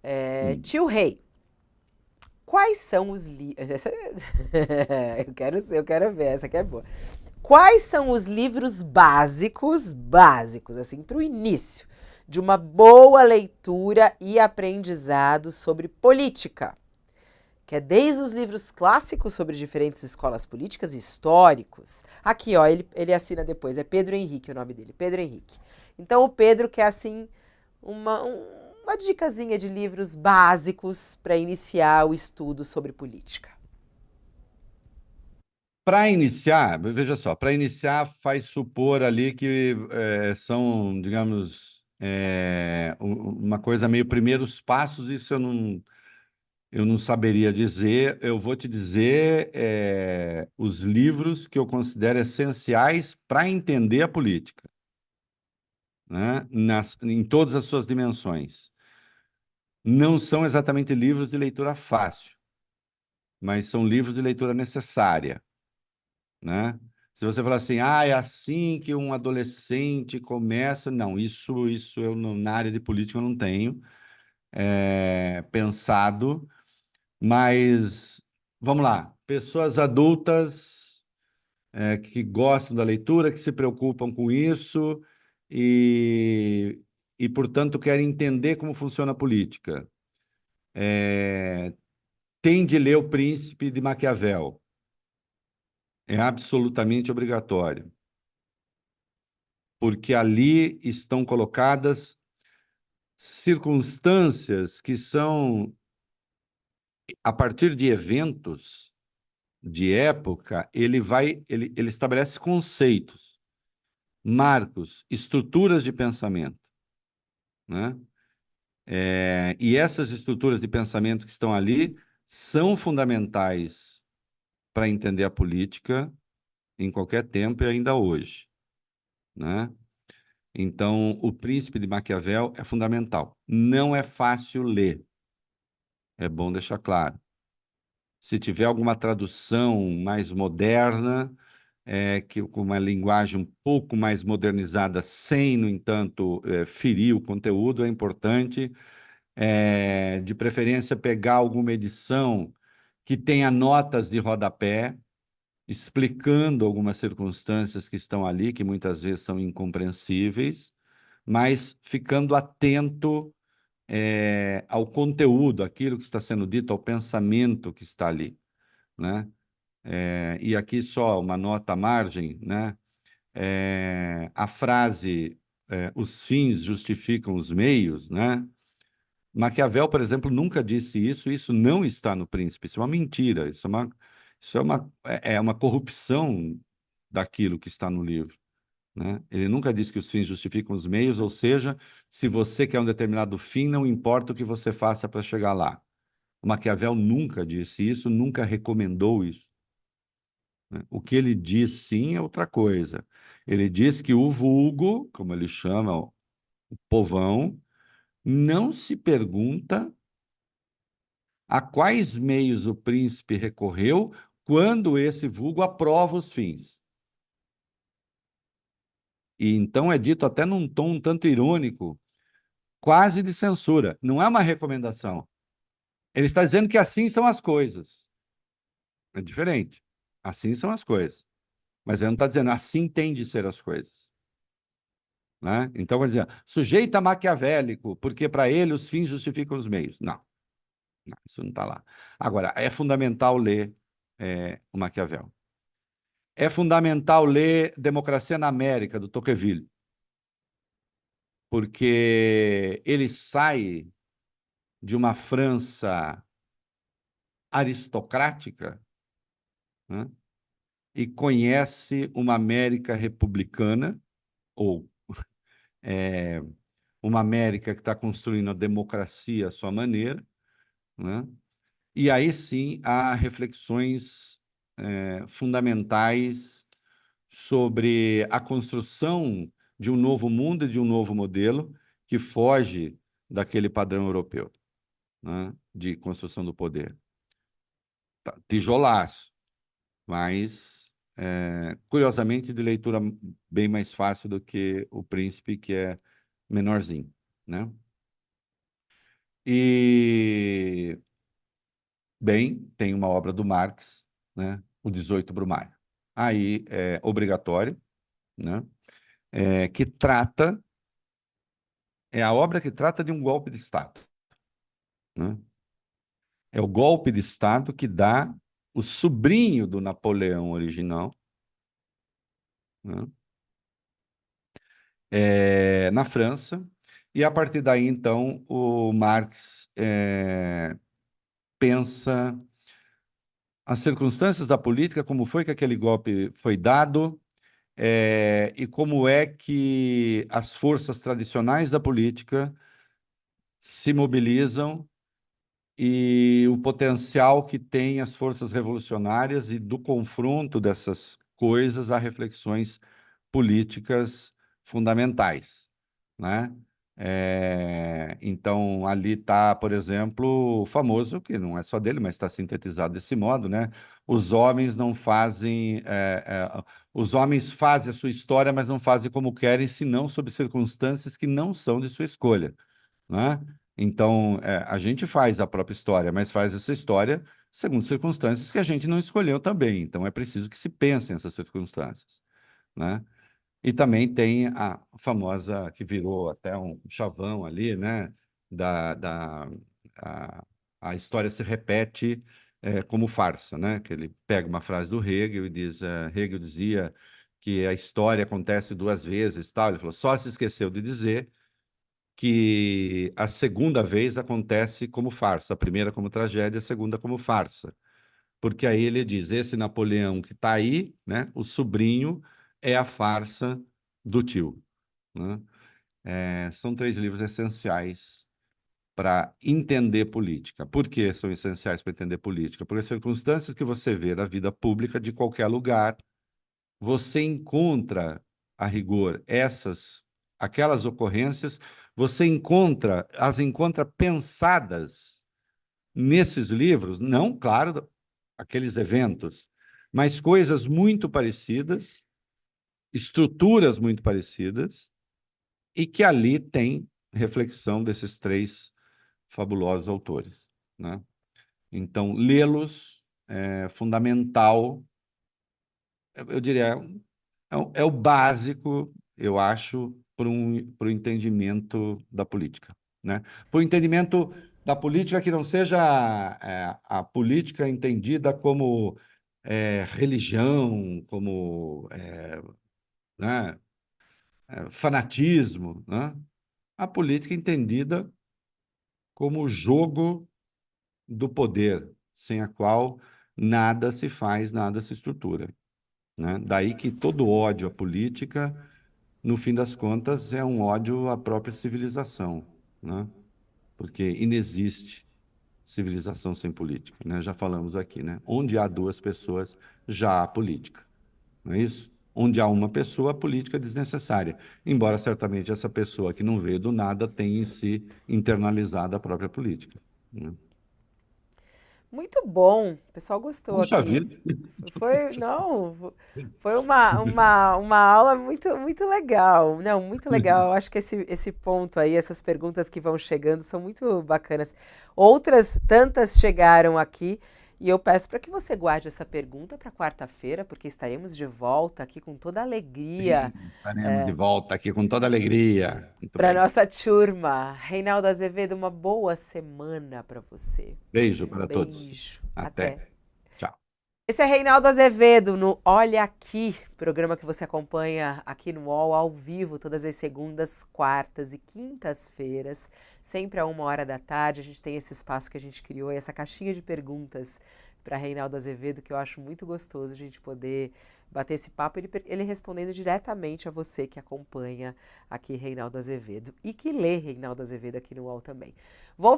Hum. Tio Rei, quais são os livros... eu quero ver, essa aqui é boa. Quais são os livros básicos, assim, para o início, de uma boa leitura e aprendizado sobre política? Que é desde os livros clássicos sobre diferentes escolas políticas e históricos. Aqui, ó, ele assina depois, é Pedro Henrique o nome dele, Pedro Henrique. Então, o Pedro quer, assim, uma dicasinha de livros básicos para iniciar o estudo sobre política. Para iniciar, veja só, para iniciar faz supor ali que são, digamos, uma coisa meio primeiros passos, isso eu não saberia dizer. Eu vou te dizer os livros que eu considero essenciais para entender a política, né? Em todas as suas dimensões. Não são exatamente livros de leitura fácil, mas são livros de leitura necessária, né? Se você falar assim, é assim que um adolescente começa, não, isso eu na área de política eu não tenho pensado, mas vamos lá, pessoas adultas que gostam da leitura, que se preocupam com isso e, portanto, querem entender como funciona a política. Tem de ler O Príncipe de Maquiavel, é absolutamente obrigatório, porque ali estão colocadas circunstâncias que são, a partir de eventos de época, ele estabelece conceitos, marcos, estruturas de pensamento, né? E essas estruturas de pensamento que estão ali são fundamentais para entender a política em qualquer tempo e ainda hoje, né? Então, O Príncipe de Maquiavel é fundamental. Não é fácil ler, é bom deixar claro. Se tiver alguma tradução mais moderna, com uma linguagem um pouco mais modernizada, sem, no entanto, ferir o conteúdo, é importante. De preferência, pegar alguma edição que tenha notas de rodapé, explicando algumas circunstâncias que estão ali, que muitas vezes são incompreensíveis, mas ficando atento, ao conteúdo, aquilo que está sendo dito, ao pensamento que está ali, né? E aqui só uma nota à margem, né? A frase os fins justificam os meios, né? Maquiavel, por exemplo, nunca disse isso, isso não está no Príncipe, isso é uma mentira, isso é uma corrupção daquilo que está no livro, né? Ele nunca disse que os fins justificam os meios, ou seja, se você quer um determinado fim, não importa o que você faça para chegar lá. O Maquiavel nunca disse isso, nunca recomendou isso, né? O que ele diz, sim, é outra coisa. Ele diz que o vulgo, como ele chama o povão, não se pergunta a quais meios o príncipe recorreu quando esse vulgo aprova os fins. E então é dito até num tom um tanto irônico, quase de censura. Não é uma recomendação. Ele está dizendo que assim são as coisas. É diferente. Assim são as coisas. Mas ele não está dizendo assim tem de ser as coisas, né? Então, vai dizer, sujeito maquiavélico, porque para ele os fins justificam os meios. Não, não, isso não está lá. Agora, é fundamental ler o Maquiavel. É fundamental ler Democracia na América, do Tocqueville, porque ele sai de uma França aristocrática, né, e conhece uma América republicana, ou uma América que está construindo a democracia à sua maneira, né? E aí sim há reflexões fundamentais sobre a construção de um novo mundo e de um novo modelo que foge daquele padrão europeu, né, de construção do poder. Tijolaço, mas, curiosamente, de leitura bem mais fácil do que O Príncipe, que é menorzinho, né? E, bem, tem uma obra do Marx, né? O 18 Brumário. Aí é obrigatório, né? Que trata, é a obra que trata de um golpe de Estado, né? É o golpe de Estado que dá o sobrinho do Napoleão original, né? Na França, e a partir daí, então, o Marx pensa as circunstâncias da política, como foi que aquele golpe foi dado, e como é que as forças tradicionais da política se mobilizam e o potencial que tem as forças revolucionárias e do confronto dessas coisas a reflexões políticas fundamentais, né? Então, ali está, por exemplo, o famoso, que não é só dele, mas está sintetizado desse modo, né? Os homens não fazem, os homens fazem a sua história, mas não fazem como querem, senão sob circunstâncias que não são de sua escolha, né? Então, a gente faz a própria história, mas faz essa história segundo circunstâncias que a gente não escolheu também. Então, é preciso que se pense nessas circunstâncias, né? E também tem a famosa, que virou até um chavão ali, né? A, a história se repete como farsa, né? Que ele pega uma frase do Hegel e diz, Hegel dizia que a história acontece duas vezes, tal. Ele falou, só se esqueceu de dizer que a segunda vez acontece como farsa, a primeira como tragédia, a segunda como farsa. Porque aí ele diz, esse Napoleão que está aí, né, o sobrinho, é a farsa do tio, né? São três livros essenciais para entender política. Por que são essenciais para entender política? Porque as circunstâncias que você vê na vida pública de qualquer lugar, você encontra, a rigor, aquelas ocorrências, você as encontra pensadas nesses livros, não, claro, aqueles eventos, mas coisas muito parecidas, estruturas muito parecidas, e que ali tem reflexão desses três fabulosos autores, né? Então, lê-los é fundamental, eu diria, é o básico, eu acho, para o entendimento da política, né? Para o entendimento da política que não seja a política entendida como religião, como né, fanatismo, né? A política entendida como o jogo do poder, sem a qual nada se faz, nada se estrutura, né? Daí que todo ódio à política, no fim das contas, é um ódio à própria civilização, né? Porque inexiste civilização sem política, né? Já falamos aqui, né? Onde há duas pessoas, já há política, não é isso? Onde há uma pessoa, a política é desnecessária, embora certamente essa pessoa que não veio do nada tenha em si internalizado a própria política, né? Muito bom, o pessoal gostou Puxa aqui. vida! Foi, não, foi uma aula muito, muito legal. Não, muito legal. Eu acho que esse ponto aí, essas perguntas que vão chegando são muito bacanas. Outras tantas chegaram aqui e eu peço para que você guarde essa pergunta para quarta-feira, porque estaremos de volta aqui com toda a alegria Sim, estaremos de volta aqui com toda alegria. Muito para bem. nossa turma. Reinaldo Azevedo, uma boa semana para você. Beijo Um para todos. beijo. Até. Até. Tchau. Esse é Reinaldo Azevedo no Olha Aqui, programa que você acompanha aqui no UOL ao vivo todas as segundas, quartas e quintas-feiras, sempre a 1 hora da tarde. A gente tem esse espaço que a gente criou, essa caixinha de perguntas para Reinaldo Azevedo, que eu acho muito gostoso a gente poder bater esse papo, ele respondendo diretamente a você que acompanha aqui Reinaldo Azevedo e que lê Reinaldo Azevedo aqui no UOL também. Vou